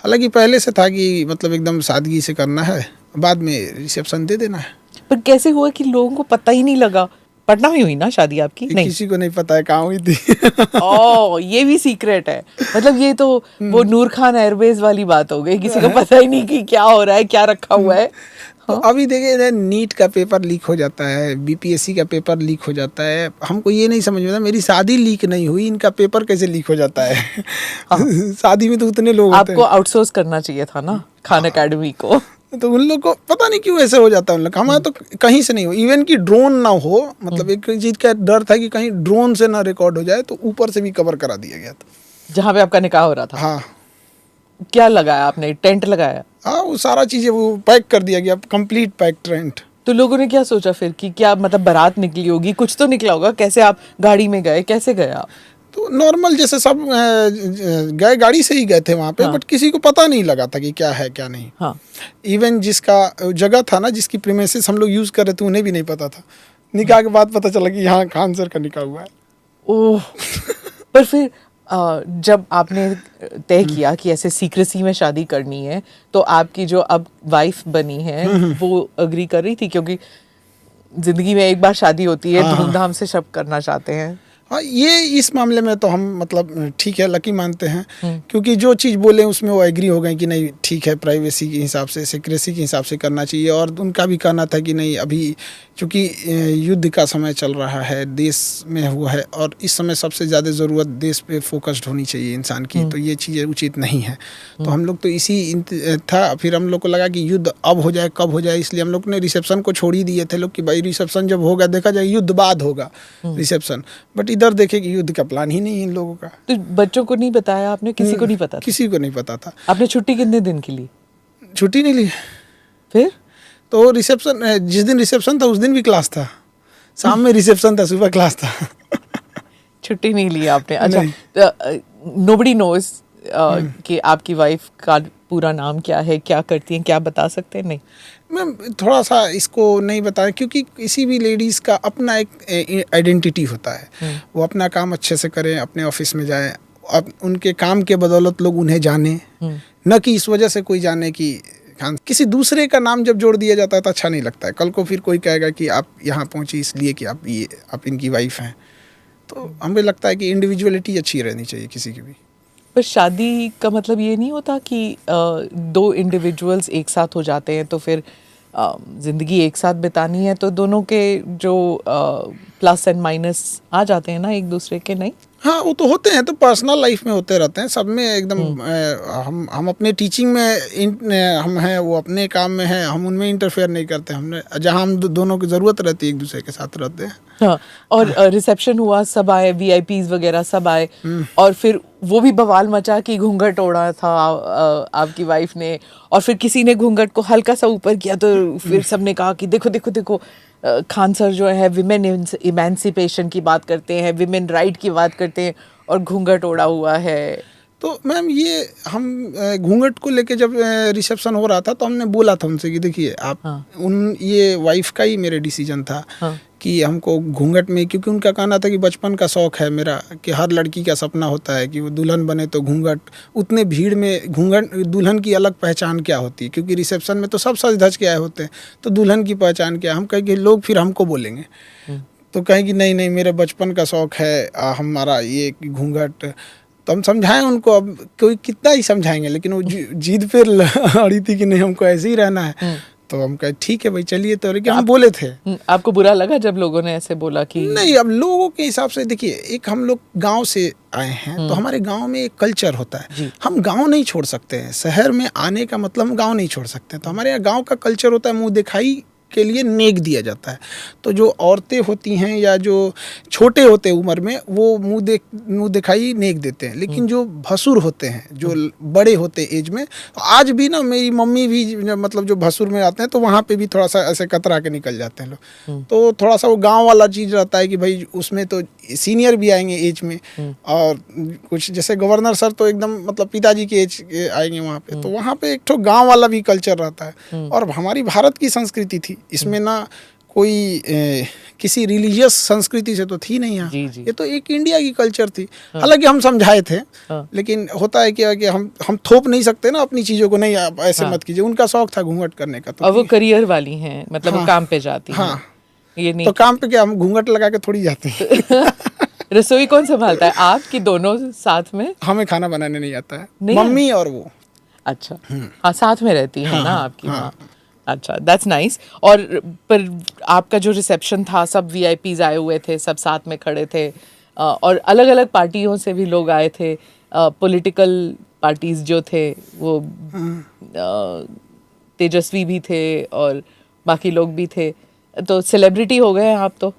हालांकि पहले से था कि मतलब एकदम सादगी से करना है, बाद में रिसेप्शन दे देना है। पर कैसे हुआ कि लोगों को पता ही नहीं लगा? पटना में हुई ना शादी आपकी? नहीं, किसी को नहीं पता है कहाँ हुई थी। ओ ये भी सीक्रेट है। मतलब ये तो वो नूर खान एयरवेज वाली बात हो गई, किसी को पता ही नहीं कि क्या हो रहा है, क्या रखा हुआ है। तो अभी देखिए, नीट का पेपर लीक हो जाता है, बीपीएससी का पेपर लीक हो जाता है, हमको ये नहीं समझ में आता मेरी शादी लीक नहीं हुई, इनका पेपर कैसे लीक हो जाता है। हाँ। शादी में तो उतने लोग होते आपको हैं। आउटसोर्स करना चाहिए था ना खान अकेडमी को। तो उन लोग को पता नहीं क्यों ऐसे हो जाता है उन लोग। हमारा तो कहीं से नहीं हो, इवन कि ड्रोन ना हो, मतलब एक चीज का डर था कि कहीं ड्रोन से ना रिकॉर्ड हो जाए, तो ऊपर से भी कवर करा दिया गया था। जहाँ पे आपका निकाह हो रहा था? हाँ क्या लगाया आपने? टेंट लगाया? हाँ, वो सारा चीजें वो पैक कर दिया गया, कंप्लीट पैक टेंट। तो लोगों ने क्या सोचा फिर कि क्या मतलब बारात निकली होगी, कुछ तो निकला होगा? कैसे आप गाड़ी में गए, कैसे गए आप? तो नॉर्मल जैसे सब गए, गाड़ी से ही गए थे वहाँ पे। हाँ। बट किसी को पता नहीं लगा था कि क्या है क्या नहीं। हाँ। इवन जिसका जगह था ना, जिसकी प्रीमिसेस हम लोग यूज़ कर रहे थे, उन्हें भी नहीं पता था। निकाह के बाद पता चला कि यहाँ खान सर का निकाह हुआ है। ओह। पर फिर जब आपने तय किया कि ऐसे सीक्रेसी में शादी करनी है, तो आपकी जो अब वाइफ बनी है वो अग्री कर रही थी? क्योंकि जिंदगी में एक बार शादी होती है, धूमधाम से सब करना चाहते हैं। हाँ, ये इस मामले में तो हम मतलब ठीक है, लकी मानते हैं, क्योंकि जो चीज़ बोले उसमें वो एग्री हो गए कि नहीं ठीक है, प्राइवेसी के हिसाब से, सिक्रेसी के हिसाब से करना चाहिए। और उनका भी कहना था कि नहीं, अभी चूँकि युद्ध का समय चल रहा है, देश में हुआ है, और इस समय सबसे ज़्यादा ज़रूरत देश पे फोकस्ड होनी चाहिए इंसान की, तो ये चीज़ें उचित नहीं है। तो हम लोग तो इसी था। फिर हम लोग को लगा कि युद्ध अब हो जाए, कब हो जाए, इसलिए हम लोग ने रिसेप्शन को छोड़ ही दिए थे लोग कि भाई रिसेप्शन जब होगा देखा जाए, युद्ध बाद होगा रिसेप्शन। बट इधर देखे कि युद्ध का प्लान ही नहीं है इन लोगों का। तो बच्चों को नहीं बताया आपने? किसी को नहीं पता था? किसी को नहीं पता था। आपने छुट्टी कितने दिन की ली? छुट्टी नहीं ली। फिर तो रिसेप्शन, जिस दिन रिसेप्शन था उस दिन भी क्लास था, शाम में रिसेप्शन था, सुबह क्लास था। छुट्टी नहीं ली आपने? अच्छा, नोबडी नोज कि आपकी वाइफ का पूरा नाम क्या है, क्या करती हैं, क्या बता सकते हैं? नहीं, मैम थोड़ा सा इसको नहीं बताया, क्योंकि किसी भी लेडीज़ का अपना एक आइडेंटिटी होता है। वो अपना काम अच्छे से करें, अपने ऑफिस में जाएं, अब उनके काम के बदौलत लोग उन्हें जाने, न कि इस वजह से कोई जाने कि खान। किसी दूसरे का नाम जब जोड़ दिया जाता है तो अच्छा नहीं लगता है। कल को फिर कोई कहेगा कि आप यहाँ पहुँची इसलिए कि आप इनकी वाइफ हैं। तो हमें लगता है कि इंडिविजुअलिटी अच्छी रहनी चाहिए किसी की भी। पर शादी का मतलब ये नहीं होता कि दो इंडिविजुअल्स एक साथ हो जाते हैं तो फिर ज़िंदगी एक साथ बितानी है, तो दोनों के जो प्लस एंड माइनस आ जाते हैं ना एक दूसरे के? नहीं, हाँ वो तो होते हैं, तो पर्सनल लाइफ में होते रहते हैं सब में एकदम। हम अपने टीचिंग में हम हैं, वो अपने काम में हैं, हम उनमें इंटरफेयर नहीं करते। हमने जहाँ हम दोनों की ज़रूरत रहती है एक दूसरे के साथ रहते हैं। हाँ। और रिसेप्शन हुआ, सब आए, वीआईपीज वगैरह सब आए, और फिर वो भी बवाल मचा कि घूंघट ओढ़ा था आपकी वाइफ ने, और फिर किसी ने घूंघट को हल्का सा ऊपर किया तो फिर सबने कहा कि देखो देखो देखो, खान सर जो है विमेन इमेंसिपेशन की बात करते हैं, विमेन राइट की बात करते हैं, और घूंघट ओढ़ा हुआ है। तो मैम ये हम घूंघट को लेके जब रिसेप्शन हो रहा था तो हमने बोला था उनसे कि देखिए आप ये वाइफ का ही मेरे डिसीजन था कि हमको घूंघट में, क्योंकि उनका कहना था कि बचपन का शौक़ है मेरा कि हर लड़की का सपना होता है कि वो दुल्हन बने तो घूंघट। उतने भीड़ में घूंघट, दुल्हन की अलग पहचान क्या होती है, क्योंकि रिसेप्शन में तो सब सज धज के आए होते हैं, तो दुल्हन की पहचान क्या। हम कहें कि लोग फिर हमको बोलेंगे, तो कहेंगे नहीं नहीं मेरे बचपन का शौक़ है हमारा ये घूंघट। तो हम समझाएं उनको, अब कोई कितना ही समझाएंगे, लेकिन वो जिद पे अड़ी थी कि नहीं हमको ऐसे ही रहना है। तो हम कहे ठीक है भाई चलिए, तो लेकिन हम बोले थे। आपको बुरा लगा जब लोगों ने ऐसे बोला कि नहीं? अब लोगों के हिसाब से देखिए, एक हम लोग गांव से आए हैं, तो हमारे गांव में एक कल्चर होता है, हम गांव नहीं छोड़ सकते हैं। शहर में आने का मतलब हम गांव नहीं छोड़ सकते। तो हमारे यहाँ गांव का कल्चर होता है, मुँह दिखाई के लिए नेक दिया जाता है। तो जो औरतें होती हैं या जो छोटे होते हैं उम्र में, वो मुँह दिखाई नेक देते हैं। लेकिन जो भसुर होते हैं, जो बड़े होते एज में, आज भी ना मेरी मम्मी भी मतलब जो भसुर में आते हैं तो वहाँ पे भी थोड़ा सा ऐसे कतरा के निकल जाते हैं लोग। तो थोड़ा सा वो गांव वाला चीज़ रहता है कि भाई उसमें तो सीनियर भी आएंगे एज में, और कुछ जैसे गवर्नर सर तो एकदम मतलब पिताजी के एज के आएंगे वहाँ पे। तो वहाँ पे एक ठो गाँव वाला भी कल्चर रहता है। और हमारी भारत की संस्कृति थी, इसमें ना कोई किसी रिलीजियस संस्कृति से तो थी नहीं यहाँ। जी, जी। ये तो एक इंडिया की कल्चर थी। हालांकि हम समझाए थे, लेकिन होता है क्या कि हम थोप नहीं सकते ना अपनी चीज़ों को, नहीं आप ऐसे मत कीजिए। उनका शौक था घूंघट करने का, तो और वो करियर वाली हैं, मतलब वो काम पे जाती हैं। हाँ, ये नहीं तो काम पे क्या हम घूंघट लगा के थोड़ी जाते हैं। रसोई कौन संभालता है, आप कि दोनों साथ में? हमें खाना बनाने नहीं आता है, नहीं मम्मी और वो। अच्छा, हाँ, साथ में रहती है ना आपकी हाँ। माँ। अच्छा, दैट्स नाइस। और पर आपका जो रिसेप्शन था, सब वीआईपीज आए हुए थे, सब साथ में खड़े थे, और अलग अलग पार्टियों से भी लोग आए थे, पॉलिटिकल पार्टीज जो थे वो तेजस्वी भी थे और बाकी लोग भी थे, तो सेलिब्रिटी हो गए आप तो।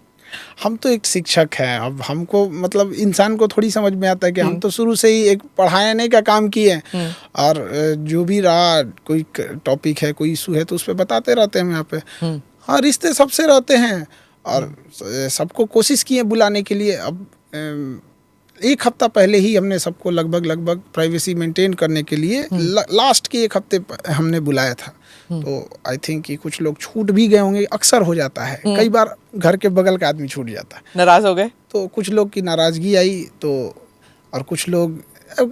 हम तो एक शिक्षक हैं, अब हमको मतलब इंसान को थोड़ी समझ में आता है कि हम तो शुरू से ही एक पढ़ाने का काम किए हैं, और जो भी रहा, कोई टॉपिक है, कोई इशू है, तो उस पर बताते रहते हैं हम यहाँ पे। हाँ, रिश्ते सबसे रहते हैं और सबको कोशिश किए बुलाने के लिए। अब एक हफ्ता पहले ही हमने सबको लगभग प्राइवेसी मेंटेन करने के लिए लास्ट के एक हफ्ते हमने बुलाया था। तो आई थिंक कि कुछ लोग छूट भी गए होंगे, अक्सर हो जाता है, कई बार घर के बगल का आदमी छूट जाता है। नाराज हो गए तो कुछ लोग की नाराजगी आई, तो और कुछ लोग,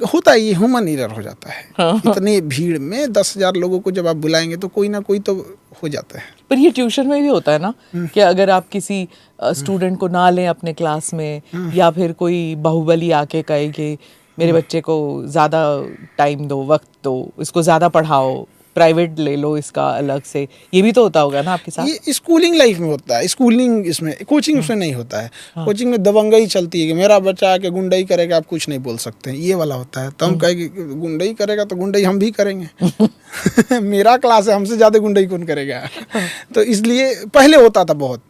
होता है, ये ह्यूमन एरर हो जाता है। इतनी भीड़ में 10,000 लोगों को जब आप बुलाएंगे तो कोई ना कोई तो हो जाता है। पर ये ट्यूशन में भी होता है ना कि अगर आप किसी स्टूडेंट को ना लें अपने क्लास में, या फिर कोई बाहुबली आके कहे कि मेरे बच्चे को ज़्यादा टाइम दो, वक्त दो, इसको ज़्यादा पढ़ाओ, प्राइवेट ले लो इसका अलग से, ये भी तो होता होगा ना आपके साथ? ये स्कूलिंग लाइफ में होता है, स्कूलिंग इसमें, कोचिंग उसमें नहीं होता है। कोचिंग में दबंगई चलती है कि मेरा बच्चा आके गुंडई करेगा, आप कुछ नहीं बोल सकते हैं, ये वाला होता है। तो हम कहेंगे गुंडई करेगा तो गुंडई हम भी करेंगे। मेरा क्लास है, हमसे ज़्यादा गुंडई कौन करेगा? तो इसलिए पहले होता था बहुत।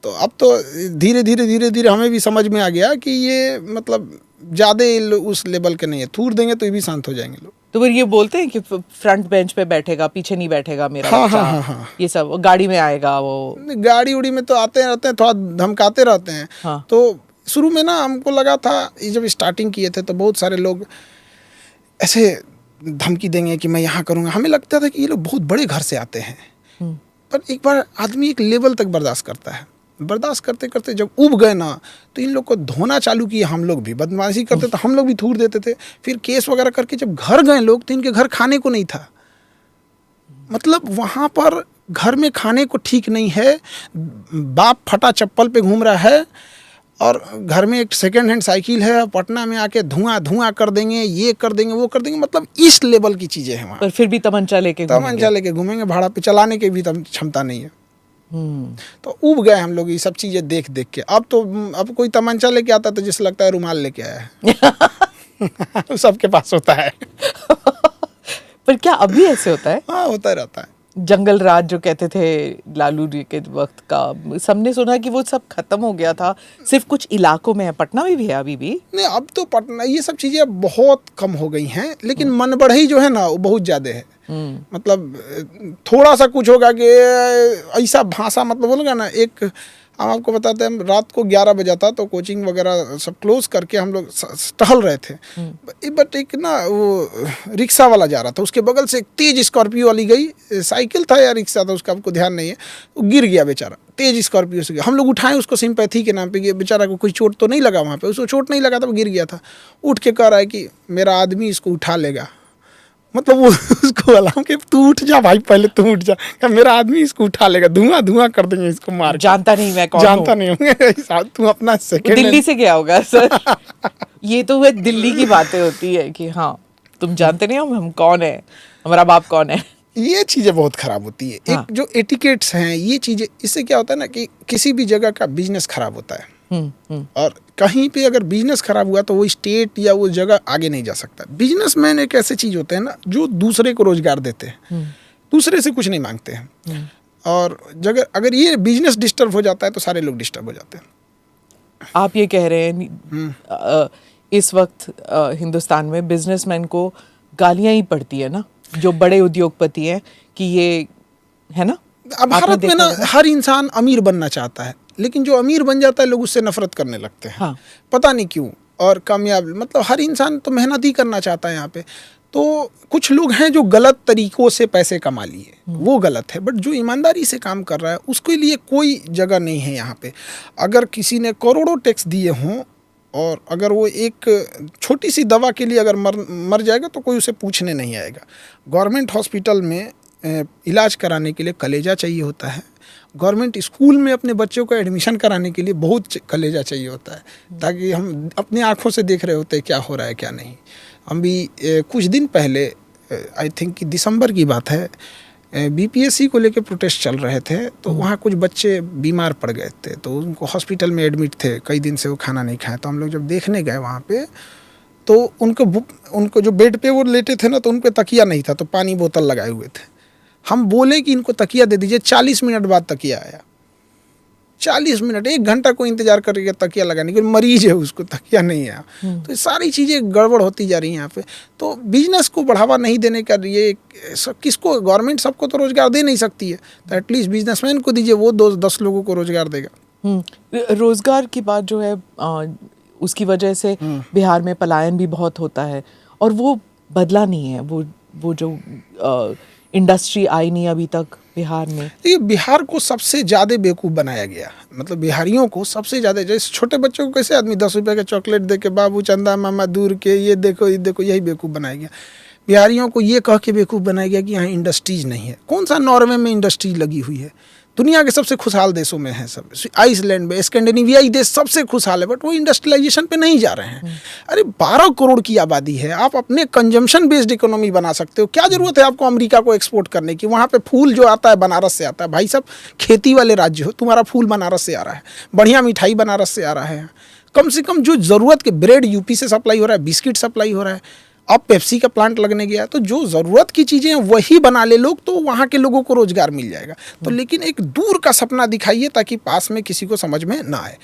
तो अब तो धीरे धीरे हमें भी समझ में आ गया कि ये मतलब ज़्यादा उस लेवल के नहीं है, थूर देंगे तो ये भी शांत हो जाएंगे लोग। तो फिर ये बोलते हैं कि फ्रंट बेंच पे बैठेगा, पीछे नहीं बैठेगा मेरा बच्चा। हाँ। ये सब गाड़ी में आएगा, वो गाड़ी उड़ी में तो आते रहते हैं, थोड़ा धमकाते रहते हैं। हाँ। तो शुरू में ना हमको लगा था, ये जब स्टार्टिंग किए थे तो बहुत सारे लोग ऐसे धमकी देंगे कि मैं यहाँ करूँगा। हमें लगता था कि ये लोग बहुत बड़े घर से आते हैं, पर एक बार आदमी एक लेवल तक बर्दाश्त करता है। बर्दाश्त करते करते जब उब गए ना, तो इन लोग को धोना चालू किया। हम लोग भी बदमाशी करते तो हम लोग भी थूर देते थे। फिर केस वगैरह करके जब घर गए लोग, तो इनके घर खाने को नहीं था। मतलब वहाँ पर घर में खाने को ठीक नहीं है, बाप फटा चप्पल पे घूम रहा है, और घर में एक सेकेंड हैंड साइकिल है, पटना में आके धुआं कर देंगे, ये कर देंगे, वो कर देंगे। मतलब इस लेवल की चीज़ें हैं वहाँ। पर फिर भी तमंचा लेके घूमेंगे, भाड़ा पे चलाने की भी क्षमता नहीं है। तो उब गए हम लोग ये सब चीजें देख के। अब कोई तमंचा लेके आता तो जैसे लगता है रुमाल लेके आया है। सबके पास होता है। पर क्या अभी ऐसे होता है? हाँ, होता रहता है। जंगल राज जो कहते थे लालू जी के वक्त का, सबने सुना कि वो सब खत्म हो गया था, सिर्फ कुछ इलाकों में है। पटना में भी है अभी भी? नहीं, अब तो पटना ये सब चीजें बहुत कम हो गई हैं, लेकिन मन बढ़ई जो है ना वो बहुत ज्यादा है। मतलब थोड़ा सा कुछ होगा कि ऐसा भाषा, मतलब बोलेगा ना, एक हम आपको बताते हैं, रात को 11 बजा था तो कोचिंग वगैरह सब क्लोज करके हम लोग टहल रहे थे। बट एक ना वो रिक्शा वाला जा रहा था, उसके बगल से एक तेज स्कॉर्पियो वाली गई, साइकिल था या रिक्शा था उसका हमको ध्यान नहीं है, वो गिर गया बेचारा, तेज स्कॉर्पियो से गया। हम लोग उठाए उसको सिंपैथी के नाम पे कि बेचारा को कोई चोट तो नहीं लगा, वहाँ पे उसको चोट नहीं लगा था, वो गिर गया था। उठ के कह रहा है कि मेरा आदमी इसको उठा लेगा। मतलब वो उसको बोला कि तू उठ जा भाई, पहले तू उठ जा, मेरा आदमी इसको उठा लेगा, धुआं कर देंगे इसको मार। जानता नहीं मैं कौन, जानता नहीं होंगे। तू अपना सेकंड दिल्ली से गया होगा सर। ये तो वह दिल्ली की बातें होती है कि हाँ तुम जानते नहीं हो हम कौन है, हमारा बाप कौन है। ये चीज़ें बहुत ख़राब होती है। हाँ। एक जो एटिकेट्स हैं, ये चीज़ें, इससे क्या होता है ना कि किसी भी जगह का बिजनेस खराब होता है। और कहीं पे अगर बिजनेस खराब हुआ तो वो स्टेट या वो जगह आगे नहीं जा सकता। बिजनेसमैन एक ऐसे चीज़ होते हैं ना जो दूसरे को रोजगार देते हैं, दूसरे से कुछ नहीं मांगते हैं। और जगह अगर ये बिजनेस डिस्टर्ब हो जाता है तो सारे लोग डिस्टर्ब हो जाते हैं। आप ये कह रहे हैं इस वक्त हिंदुस्तान में बिजनेसमैन को गालियां ही पड़ती है ना, जो बड़े उद्योगपति हैं, कि ये है ना। अब भारत में ना हर इंसान अमीर बनना चाहता है, लेकिन जो अमीर बन जाता है लोग उससे नफरत करने लगते हैं। हाँ। पता नहीं क्यों। और कामयाब, मतलब हर इंसान तो मेहनत ही करना चाहता है यहाँ पे। तो कुछ लोग हैं जो गलत तरीकों से पैसे कमा लिए, वो गलत है, बट जो ईमानदारी से काम कर रहा है उसके लिए कोई जगह नहीं है यहाँ पे। अगर किसी ने करोड़ों टैक्स दिए हों और अगर वो एक छोटी सी दवा के लिए अगर मर जाएगा तो कोई उसे पूछने नहीं आएगा। गवर्नमेंट हॉस्पिटल में इलाज कराने के लिए कलेजा चाहिए होता है, गवर्नमेंट स्कूल में अपने बच्चों को एडमिशन कराने के लिए बहुत कलेजा चाहिए होता है, ताकि हम अपने आँखों से देख रहे होते हैं क्या हो रहा है क्या नहीं। हम भी कुछ दिन पहले, आई थिंक कि दिसंबर की बात है, बीपीएससी को लेके प्रोटेस्ट चल रहे थे, तो वहाँ कुछ बच्चे बीमार पड़ गए थे, तो उनको हॉस्पिटल में एडमिट थे, कई दिन से वो खाना नहीं खाए। तो हम लोग जब देखने गए वहाँ पे, तो उनको जो बेड पे वो लेटे थे ना, तो उन पे तकिया नहीं था, तो पानी बोतल लगाए हुए थे। हम बोले कि इनको तकिया दे दीजिए, 40 मिनट बाद तकिया आया। 40 मिनट, 1 घंटा को इंतजार करके तकिया लगाने के, मरीज है उसको तकिया नहीं आया। तो ये सारी चीज़ें गड़बड़ होती जा रही हैं यहाँ पे। तो बिजनेस को बढ़ावा नहीं देने का ये किसको, गवर्नमेंट सबको तो रोजगार दे नहीं सकती है, तो एटलीस्ट बिजनेसमैन को दीजिए, वो 10 लोगों को रोजगार देगा। रोजगार की बात जो है उसकी वजह से बिहार में पलायन भी बहुत होता है, और वो बदला नहीं है, वो जो इंडस्ट्री आई नहीं अभी तक बिहार में। देखिए, बिहार को सबसे ज़्यादा बेवकूफ़ बनाया गया, मतलब बिहारियों को सबसे ज़्यादा। जैसे छोटे बच्चों को कैसे आदमी 10 रुपये का चॉकलेट दे के बाबू चंदा मामा दूर के, ये देखो यही बेवकूफ़ बनाया गया। बिहारियों को ये कह के बेवकूफ़ बनाया गया कि यहाँ इंडस्ट्रीज नहीं है। कौन सा नॉर्वे में इंडस्ट्री लगी हुई है? दुनिया के सबसे खुशहाल देशों में है सब, आइसलैंड में, स्कैंडिनेवियाई देश सबसे खुशहाल है, बट वो इंडस्ट्रियलाइजेशन पे नहीं जा रहे हैं। अरे 12 करोड़ की आबादी है, आप अपने कंजम्पशन बेस्ड इकोनॉमी बना सकते हो। क्या जरूरत है आपको अमेरिका को एक्सपोर्ट करने की? वहाँ पे फूल जो आता है बनारस से आता है। भाई साहब, खेती वाले राज्य हो, तुम्हारा फूल बनारस से आ रहा है, बढ़िया मिठाई बनारस से आ रहा है। कम से कम जो ज़रूरत के, ब्रेड यूपी से सप्लाई हो रहा है, बिस्किट सप्लाई हो रहा है, अब पेप्सी का प्लांट लगने गया, तो जो ज़रूरत की चीज़ें हैं वही बना ले लोग, तो वहाँ के लोगों को रोज़गार मिल जाएगा। तो लेकिन एक दूर का सपना दिखाइए ताकि पास में किसी को समझ में ना आए।